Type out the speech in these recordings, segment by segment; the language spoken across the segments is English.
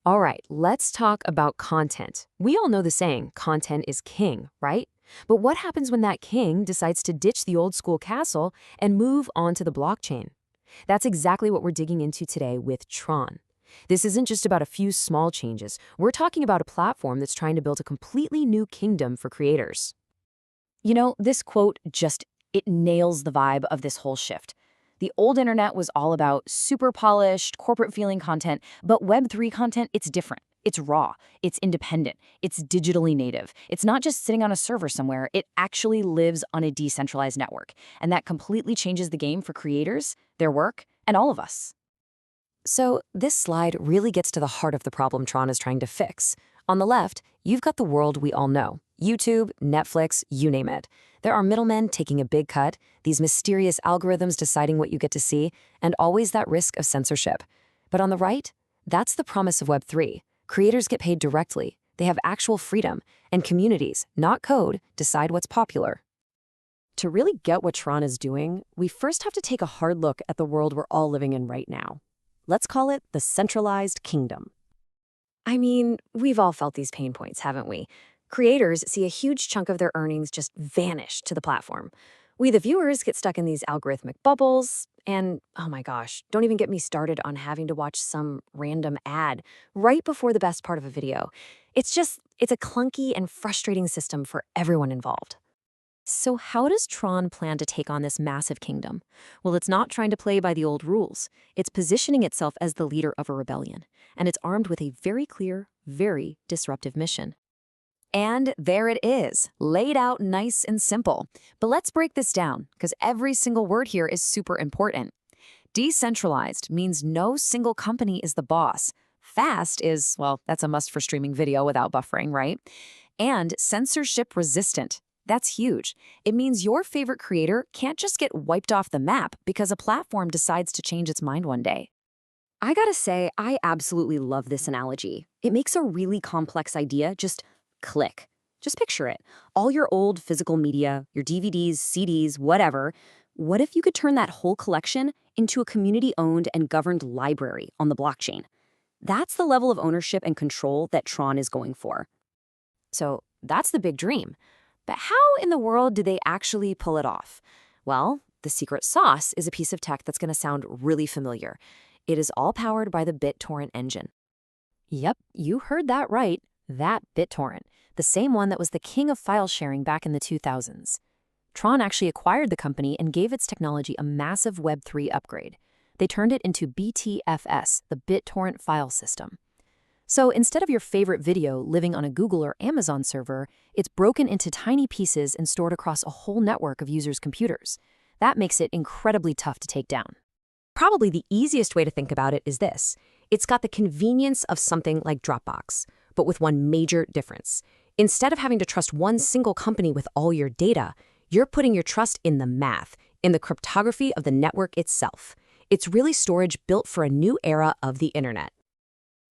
All right, let's talk about content. We all know the saying, content is king, right? But what happens when that king decides to ditch the old school castle and move onto the blockchain? That's exactly what we're digging into today with Tron. This isn't just about a few small changes. We're talking about a platform that's trying to build a completely new kingdom for creators. This quote it nails the vibe of this whole shift. The old internet was all about super polished, corporate feeling content, but Web3 content, it's different. It's raw, it's independent, it's digitally native. It's not just sitting on a server somewhere, it actually lives on a decentralized network. And that completely changes the game for creators, their work, and all of us. So, this slide really gets to the heart of the problem Tron is trying to fix. On the left, you've got the world we all know: YouTube, Netflix, you name it. There are middlemen taking a big cut, these mysterious algorithms deciding what you get to see, and always that risk of censorship. But on the right, that's the promise of Web3. Creators get paid directly, they have actual freedom, and communities, not code, decide what's popular. To really get what Tron is doing, we first have to take a hard look at the world we're all living in right now. Let's call it the centralized kingdom. I mean, we've all felt these pain points, haven't we? Creators see a huge chunk of their earnings just vanish to the platform. We, the viewers, get stuck in these algorithmic bubbles, and oh my gosh, don't even get me started on having to watch some random ad right before the best part of a video. It's a clunky and frustrating system for everyone involved. So how does Tron plan to take on this massive kingdom? Well, it's not trying to play by the old rules. It's positioning itself as the leader of a rebellion, and it's armed with a very clear, very disruptive mission. And there it is, laid out nice and simple. But let's break this down, because every single word here is super important. Decentralized means no single company is the boss. Fast is, well, that's a must for streaming video without buffering, right? And censorship resistant. That's huge. It means your favorite creator can't just get wiped off the map because a platform decides to change its mind one day. I gotta say, I absolutely love this analogy. It makes a really complex idea just click. Just picture it. All your old physical media, your DVDs, CDs, whatever. What if you could turn that whole collection into a community-owned and governed library on the blockchain? That's the level of ownership and control that Tron is going for. So that's the big dream. But how in the world do they actually pull it off? Well, the secret sauce is a piece of tech that's going to sound really familiar. It is all powered by the BitTorrent engine. Yep, you heard that right. That BitTorrent, the same one that was the king of file sharing back in the 2000s. Tron actually acquired the company and gave its technology a massive Web3 upgrade. They turned it into BTFS, the BitTorrent file system. So instead of your favorite video living on a Google or Amazon server, it's broken into tiny pieces and stored across a whole network of users' computers. That makes it incredibly tough to take down. Probably the easiest way to think about it is this. It's got the convenience of something like Dropbox, but with one major difference. Instead of having to trust one single company with all your data, you're putting your trust in the math, in the cryptography of the network itself. It's really storage built for a new era of the internet.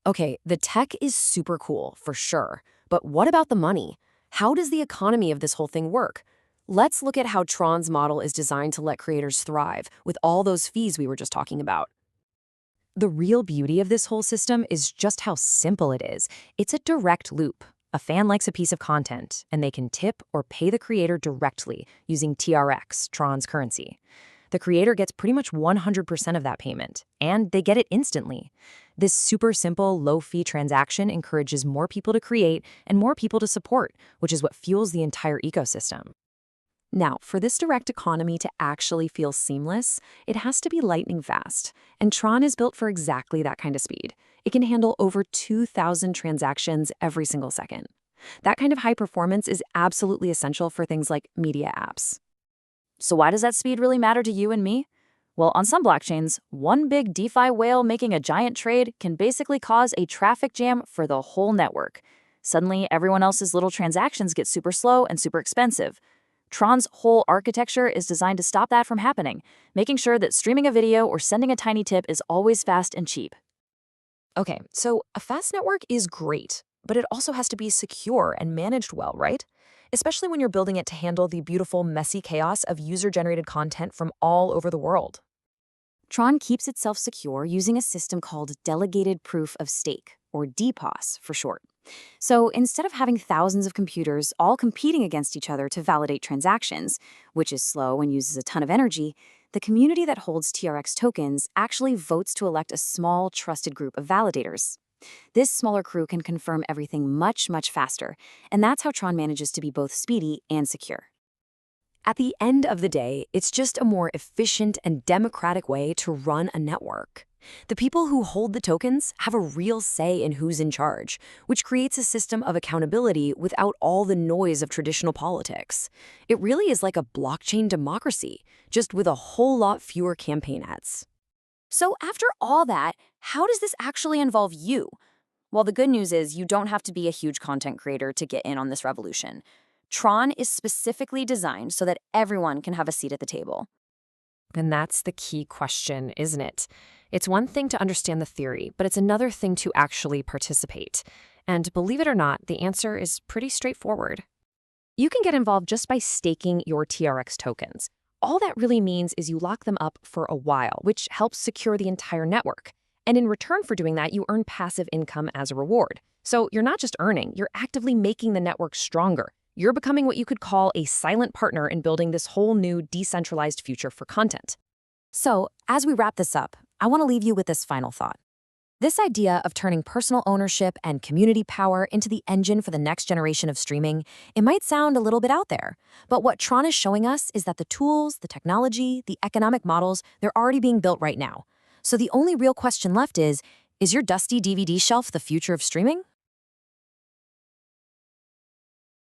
Okay, the tech is super cool, for sure. But what about the money? How does the economy of this whole thing work? Let's look at how Tron's model is designed to let creators thrive with all those fees we were just talking about. The real beauty of this whole system is just how simple it is. It's a direct loop. A fan likes a piece of content, and they can tip or pay the creator directly using TRX, Tron's currency. The creator gets pretty much 100% of that payment, and they get it instantly. This super simple, low-fee transaction encourages more people to create and more people to support, which is what fuels the entire ecosystem. Now, for this direct economy to actually feel seamless, it has to be lightning fast, and Tron is built for exactly that kind of speed. It can handle over 2,000 transactions every single second. That kind of high performance is absolutely essential for things like media apps. So why does that speed really matter to you and me? Well, on some blockchains, one big DeFi whale making a giant trade can basically cause a traffic jam for the whole network. Suddenly, everyone else's little transactions get super slow and super expensive. Tron's whole architecture is designed to stop that from happening, making sure that streaming a video or sending a tiny tip is always fast and cheap. Okay, so a fast network is great, but it also has to be secure and managed well, right? Especially when you're building it to handle the beautiful, messy chaos of user-generated content from all over the world. Tron keeps itself secure using a system called Delegated Proof of Stake, or DPoS for short. So instead of having thousands of computers all competing against each other to validate transactions, which is slow and uses a ton of energy, the community that holds TRX tokens actually votes to elect a small, trusted group of validators. This smaller crew can confirm everything much, much faster, and that's how Tron manages to be both speedy and secure. At the end of the day, it's just a more efficient and democratic way to run a network. The people who hold the tokens have a real say in who's in charge, which creates a system of accountability without all the noise of traditional politics. It really is like a blockchain democracy, just with a whole lot fewer campaign ads. So after all that, how does this actually involve you? Well, the good news is you don't have to be a huge content creator to get in on this revolution. Tron is specifically designed so that everyone can have a seat at the table. And that's the key question, isn't it? It's one thing to understand the theory, but it's another thing to actually participate. And believe it or not, the answer is pretty straightforward. You can get involved just by staking your TRX tokens. All that really means is you lock them up for a while, which helps secure the entire network. And in return for doing that, you earn passive income as a reward. So you're not just earning, you're actively making the network stronger. You're becoming what you could call a silent partner in building this whole new decentralized future for content. So, as we wrap this up, I want to leave you with this final thought. This idea of turning personal ownership and community power into the engine for the next generation of streaming, it might sound a little bit out there, but what Tron is showing us is that the tools, the technology, the economic models, they're already being built right now. So the only real question left is your dusty DVD shelf the future of streaming?